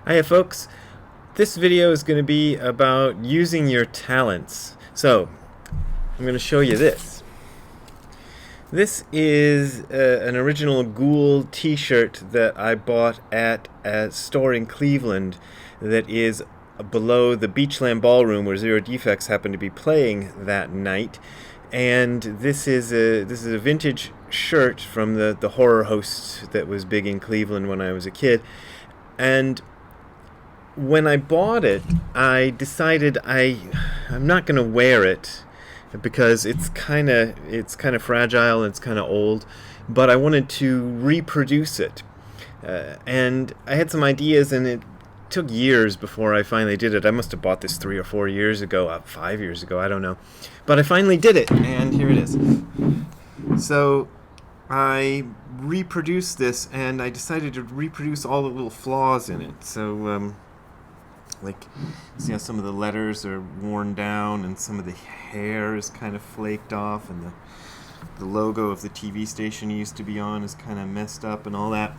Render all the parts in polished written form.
Hiya folks, this video is going to be about using your talents. So, I'm going to show you this. This is an original Ghoul t-shirt that I bought at a store in Cleveland that is below the Beachland Ballroom where Zero Defects happened to be playing that night. And this is a vintage shirt from the horror host that was big in Cleveland when I was a kid. And when I bought it, I decided I'm not going to wear it because it's kind of fragile and it's kind of old, but I wanted to reproduce it. And I had some ideas, and it took years before I finally did it. I must have bought this 3 or 4 years ago, 5 years ago, I don't know. But I finally did it, and here it is. So I reproduced this, and I decided to reproduce all the little flaws in it. So, like, see how some of the letters are worn down, and some of the hair is kind of flaked off, and the logo of the TV station he used to be on is kind of messed up and all that.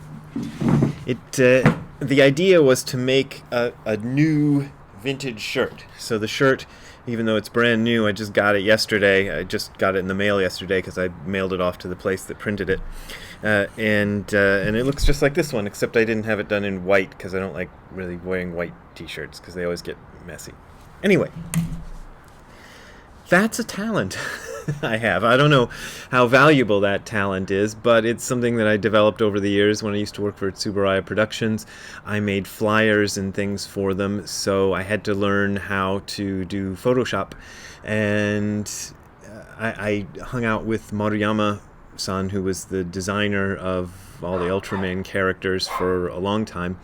The idea was to make a new vintage shirt. So the shirt, even though it's brand new, I just got it yesterday. I just got it in the mail yesterday because I mailed it off to the place that printed it. And it looks just like this one, except I didn't have it done in white because I don't like really wearing white t-shirts because they always get messy. Anyway, that's a talent I have. I don't know how valuable that talent is, but it's something that I developed over the years. When I used to work for Tsuburaya Productions, I made flyers and things for them, so I had to learn how to do Photoshop. And I hung out with Maruyama-san, who was the designer of all the Ultraman characters for a long time,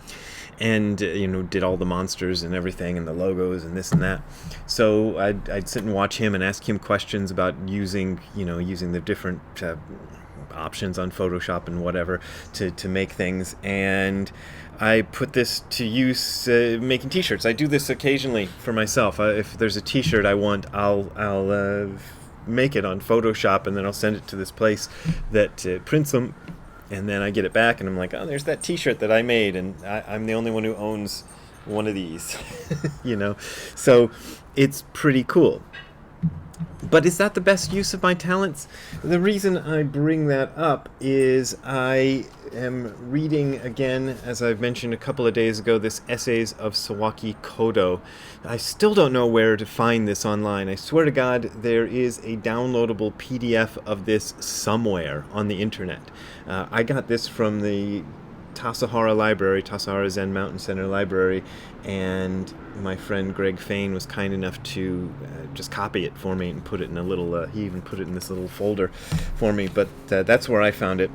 and did all the monsters and everything and the logos and this and that. So I'd sit and watch him and ask him questions about using the different options on Photoshop and whatever to make things. And I put this to use making t-shirts. I do this occasionally for myself. If there's a t-shirt I want, I'll make it on Photoshop, and then I'll send it to this place that prints them. And then I get it back, and I'm like, oh, there's that t-shirt that I made, and I'm the only one who owns one of these, So it's pretty cool. But is that the best use of my talents? The reason I bring that up is I am reading again, as I've mentioned a couple of days ago, this Essays of Sawaki Kodo. I still don't know where to find this online. I swear to God, there is a downloadable PDF of this somewhere on the internet. I got this from the Tassajara Library, Tassajara Zen Mountain Center Library, and my friend Greg Fain was kind enough to just copy it for me and put it in a little, he even put it in this little folder for me, but that's where I found it.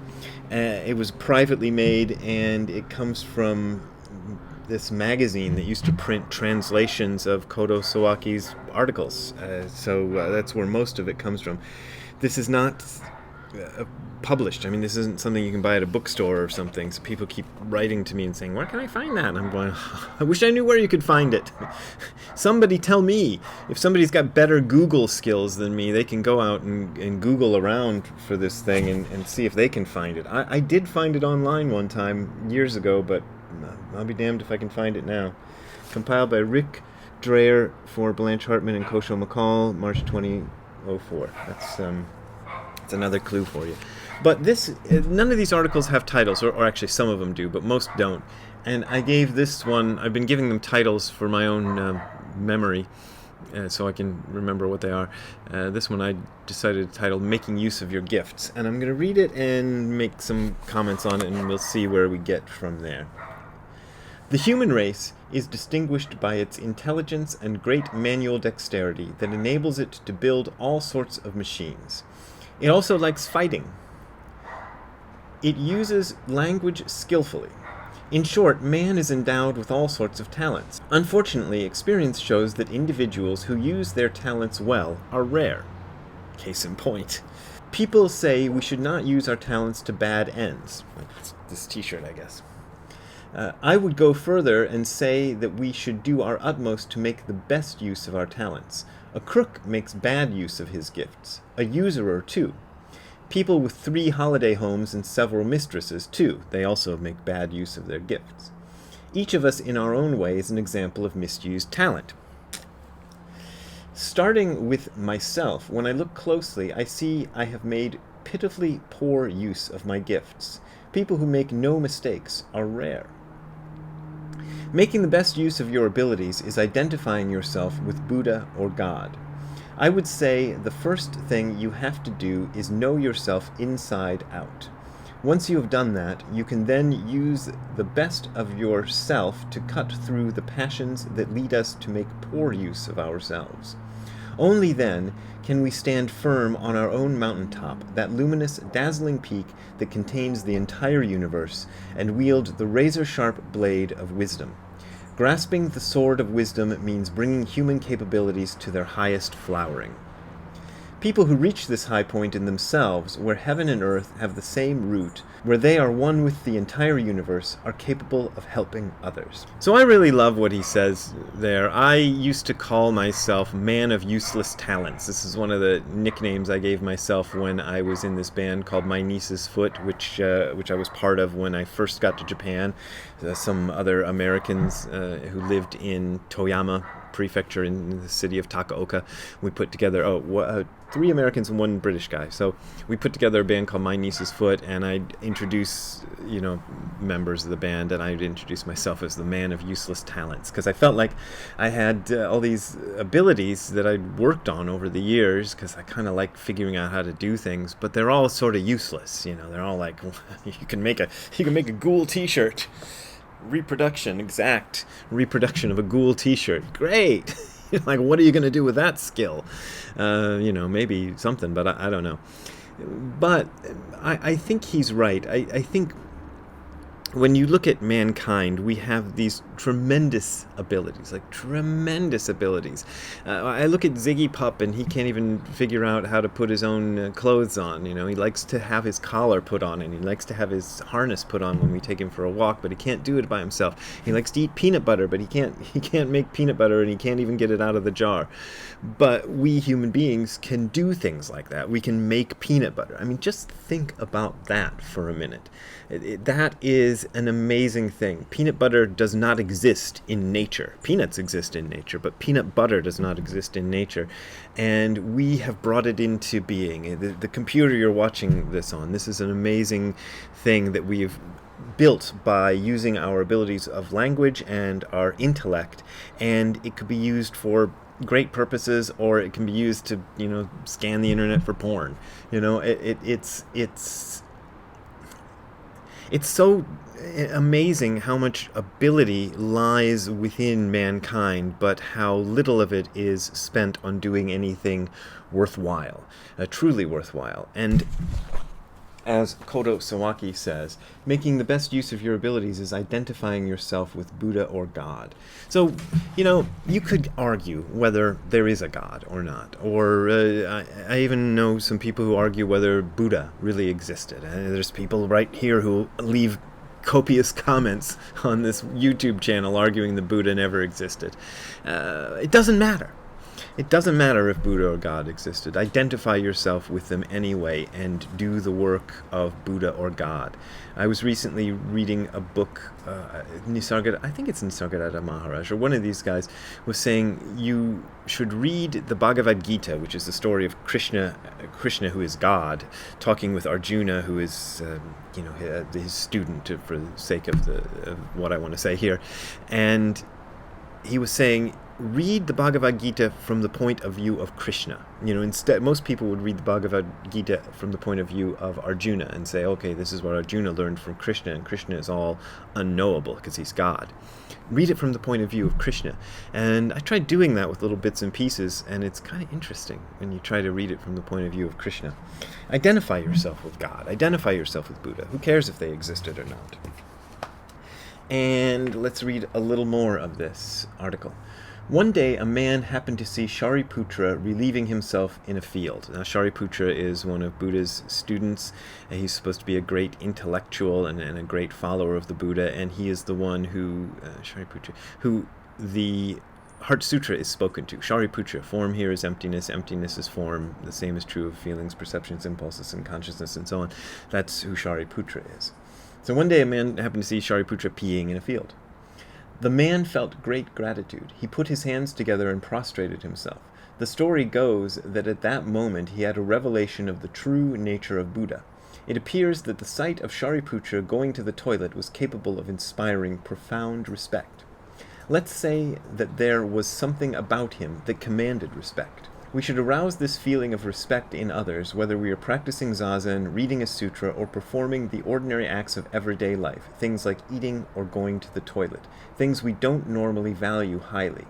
It was privately made, and it comes from this magazine that used to print translations of Kodo Sawaki's articles, so that's where most of it comes from. This is not published. I mean, this isn't something you can buy at a bookstore or something. So people keep writing to me and saying, where can I find that? And I'm going, I wish I knew where you could find it. Somebody tell me. If somebody's got better Google skills than me, they can go out and Google around for this thing and see if they can find it. I did find it online one time years ago, but I'll be damned if I can find it now. Compiled by Rick Dreyer for Blanche Hartman and Kosho McCall, March 2004. That's another clue for you. But none of these articles have titles, or actually some of them do, but most don't. And I gave this one, I've been giving them titles for my own memory, so I can remember what they are. This one I decided to title Making Use of Your Gifts. And I'm going to read it and make some comments on it, and we'll see where we get from there. The human race is distinguished by its intelligence and great manual dexterity that enables it to build all sorts of machines. It also likes fighting. It uses language skillfully. In short, man is endowed with all sorts of talents. Unfortunately, experience shows that individuals who use their talents well are rare. Case in point. People say we should not use our talents to bad ends. This t-shirt, I guess. I would go further and say that we should do our utmost to make the best use of our talents. A crook makes bad use of his gifts. A usurer, too. People with 3 holiday homes and several mistresses, too. They also make bad use of their gifts. Each of us in our own way is an example of misused talent. Starting with myself, when I look closely, I see I have made pitifully poor use of my gifts. People who make no mistakes are rare. Making the best use of your abilities is identifying yourself with Buddha or God. I would say the first thing you have to do is know yourself inside out. Once you have done that, you can then use the best of yourself to cut through the passions that lead us to make poor use of ourselves. Only then can we stand firm on our own mountaintop, that luminous, dazzling peak that contains the entire universe, and wield the razor-sharp blade of wisdom. Grasping the sword of wisdom means bringing human capabilities to their highest flowering. People who reach this high point in themselves, where heaven and earth have the same root, where they are one with the entire universe, are capable of helping others. So I really love what he says there. I used to call myself Man of Useless Talents. This is one of the nicknames I gave myself when I was in this band called My Niece's Foot, which I was part of when I first got to Japan. Some other Americans who lived in Toyama Prefecture in the city of Takaoka. We put together 3 Americans and 1 British guy. So we put together a band called My Niece's Foot, and I'd introduce, members of the band, and I'd introduce myself as the Man of Useless Talents, because I felt like I had all these abilities that I'd worked on over the years, because I kind of like figuring out how to do things, but they're all sort of useless. They're all like, you can make a Ghoul t-shirt. Exact reproduction of a Ghoul t-shirt. Great. Like, what are you going to do with that skill? Maybe something, but I don't know. But I think he's right. I think when you look at mankind, we have these tremendous abilities. I look at Ziggy Pup, and he can't even figure out how to put his own clothes on. He likes to have his collar put on, and he likes to have his harness put on when we take him for a walk, but he can't do it by himself. He likes to eat peanut butter, but he can't make peanut butter, and he can't even get it out of the jar. But we human beings can do things like that. We can make peanut butter. I mean, just think about that for a minute. That is an amazing thing. Peanut butter does not exist in nature. Peanuts exist in nature, but peanut butter does not exist in nature. And we have brought it into being. The computer you're watching this on, this is an amazing thing that we've built by using our abilities of language and our intellect. And it could be used for great purposes, or it can be used to, scan the internet for porn. It's so amazing how much ability lies within mankind, but how little of it is spent on doing anything worthwhile, truly worthwhile. And as Kodo Sawaki says, making the best use of your abilities is identifying yourself with Buddha or God. So, you could argue whether there is a God or not. Or I even know some people who argue whether Buddha really existed. There's people right here who leave copious comments on this YouTube channel arguing that Buddha never existed. It doesn't matter. It doesn't matter if Buddha or God existed. Identify yourself with them anyway and do the work of Buddha or God. I was recently reading a book, I think it's Nisargadatta Maharaj, or one of these guys, was saying you should read the Bhagavad Gita, which is the story of Krishna who is God, talking with Arjuna, who is his student, for the sake of what I want to say here. And he was saying, read the Bhagavad Gita from the point of view of Krishna. Instead, most people would read the Bhagavad Gita from the point of view of Arjuna and say, okay, this is what Arjuna learned from Krishna, and Krishna is all unknowable because he's God. Read it from the point of view of Krishna. And I tried doing that with little bits and pieces, and it's kind of interesting when you try to read it from the point of view of Krishna. Identify yourself with God. Identify yourself with Buddha. Who cares if they existed or not? And let's read a little more of this article. One day, a man happened to see Shariputra relieving himself in a field. Now, Shariputra is one of Buddha's students. He's supposed to be a great intellectual and a great follower of the Buddha, and he is the one who the Heart Sutra is spoken to. Shariputra, form here is emptiness, emptiness is form. The same is true of feelings, perceptions, impulses, and consciousness, and so on. That's who Shariputra is. So one day, a man happened to see Shariputra peeing in a field. The man felt great gratitude. He put his hands together and prostrated himself. The story goes that at that moment he had a revelation of the true nature of Buddha. It appears that the sight of Shariputra going to the toilet was capable of inspiring profound respect. Let's say that there was something about him that commanded respect. We should arouse this feeling of respect in others, whether we are practicing zazen, reading a sutra, or performing the ordinary acts of everyday life, things like eating or going to the toilet, things we don't normally value highly.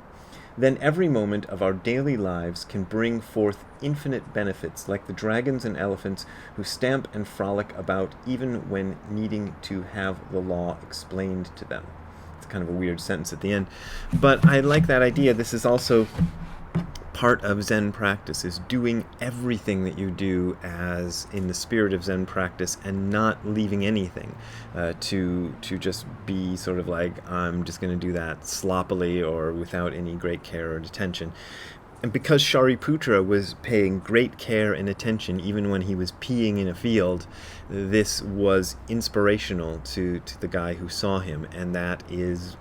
Then every moment of our daily lives can bring forth infinite benefits, like the dragons and elephants who stamp and frolic about even when needing to have the law explained to them. It's kind of a weird sentence at the end, but I like that idea. This is also part of Zen practice, is doing everything that you do as in the spirit of Zen practice and not leaving anything to just be sort of like, I'm just going to do that sloppily or without any great care or attention. And because Shariputra was paying great care and attention even when he was peeing in a field, this was inspirational to the guy who saw him, and that is,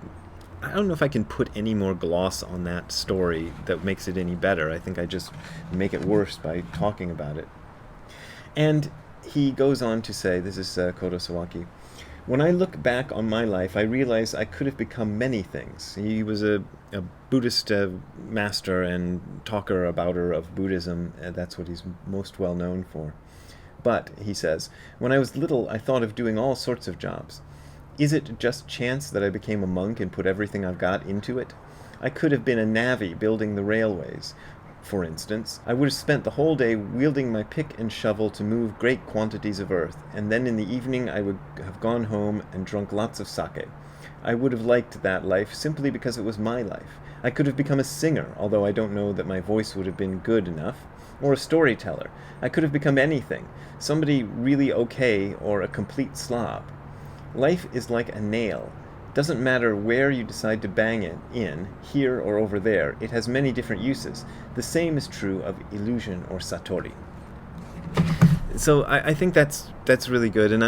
I don't know if I can put any more gloss on that story that makes it any better. I think I just make it worse by talking about it. And he goes on to say, this is Kodo Sawaki, when I look back on my life, I realize I could have become many things. He was a Buddhist master and talker abouter of Buddhism. That's what he's most well known for. But, he says, when I was little, I thought of doing all sorts of jobs. Is it just chance that I became a monk and put everything I've got into it? I could have been a navvy building the railways, for instance. I would have spent the whole day wielding my pick and shovel to move great quantities of earth, and then in the evening I would have gone home and drunk lots of sake. I would have liked that life simply because it was my life. I could have become a singer, although I don't know that my voice would have been good enough, or a storyteller. I could have become anything, somebody really okay or a complete slob. Life is like a nail. Doesn't matter where you decide to bang it in, here or over there, it has many different uses. The same is true of illusion or satori. So I think that's really good, and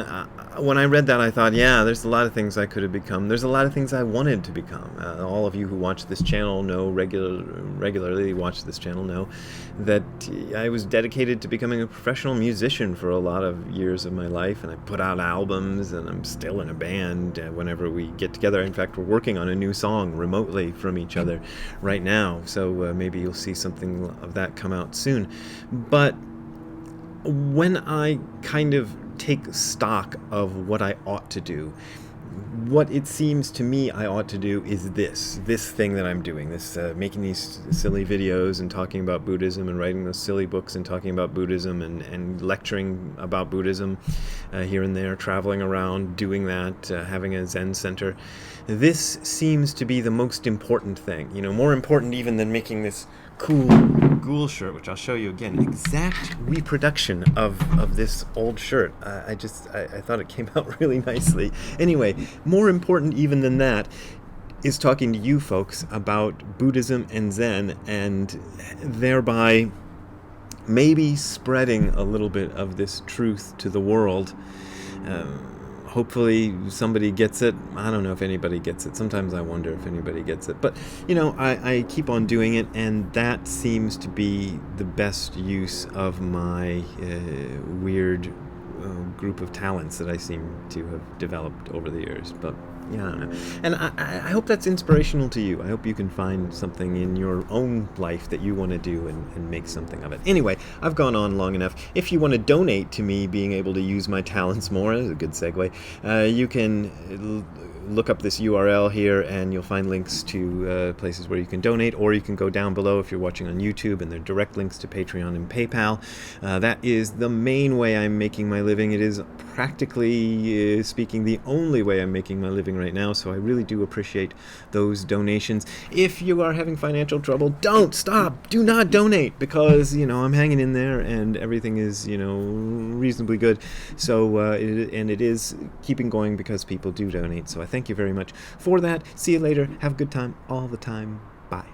when I read that I thought, yeah, there's a lot of things I could have become. There's a lot of things I wanted to become. All of you who watch this channel know, regularly watch this channel know, that I was dedicated to becoming a professional musician for a lot of years of my life, and I put out albums, and I'm still in a band whenever we get together. In fact, we're working on a new song remotely from each other right now, so maybe you'll see something of that come out soon. But when I kind of take stock of what I ought to do, what it seems to me I ought to do is this thing that I'm doing, this making these silly videos and talking about Buddhism and writing those silly books and talking about Buddhism and lecturing about Buddhism here and there, traveling around, doing that, having a Zen center. This seems to be the most important thing, more important even than making this cool ghoul shirt, which I'll show you again. Exact reproduction of this old shirt. I thought it came out really nicely. Anyway, more important even than that is talking to you folks about Buddhism and Zen, and thereby maybe spreading a little bit of this truth to the world. Hopefully somebody gets it. I don't know if anybody gets it. Sometimes I wonder if anybody gets it. But, I keep on doing it, and that seems to be the best use of my weird group of talents that I seem to have developed over the years. But, yeah, I don't know. And I hope that's inspirational to you. I hope you can find something in your own life that you want to do and make something of it. Anyway, I've gone on long enough. If you want to donate to me being able to use my talents more, that's a good segue, you can look up this URL here and you'll find links to places where you can donate, or you can go down below if you're watching on YouTube and there are direct links to Patreon and PayPal. That is the main way I'm making my living. It is practically speaking the only way I'm making my living right now, so I really do appreciate those donations. If you are having financial trouble, don't stop, do not donate, because I'm hanging in there and everything is reasonably good. So it is keeping going because people do donate. So I thank you very much for that. See you later. Have a good time all the time. Bye.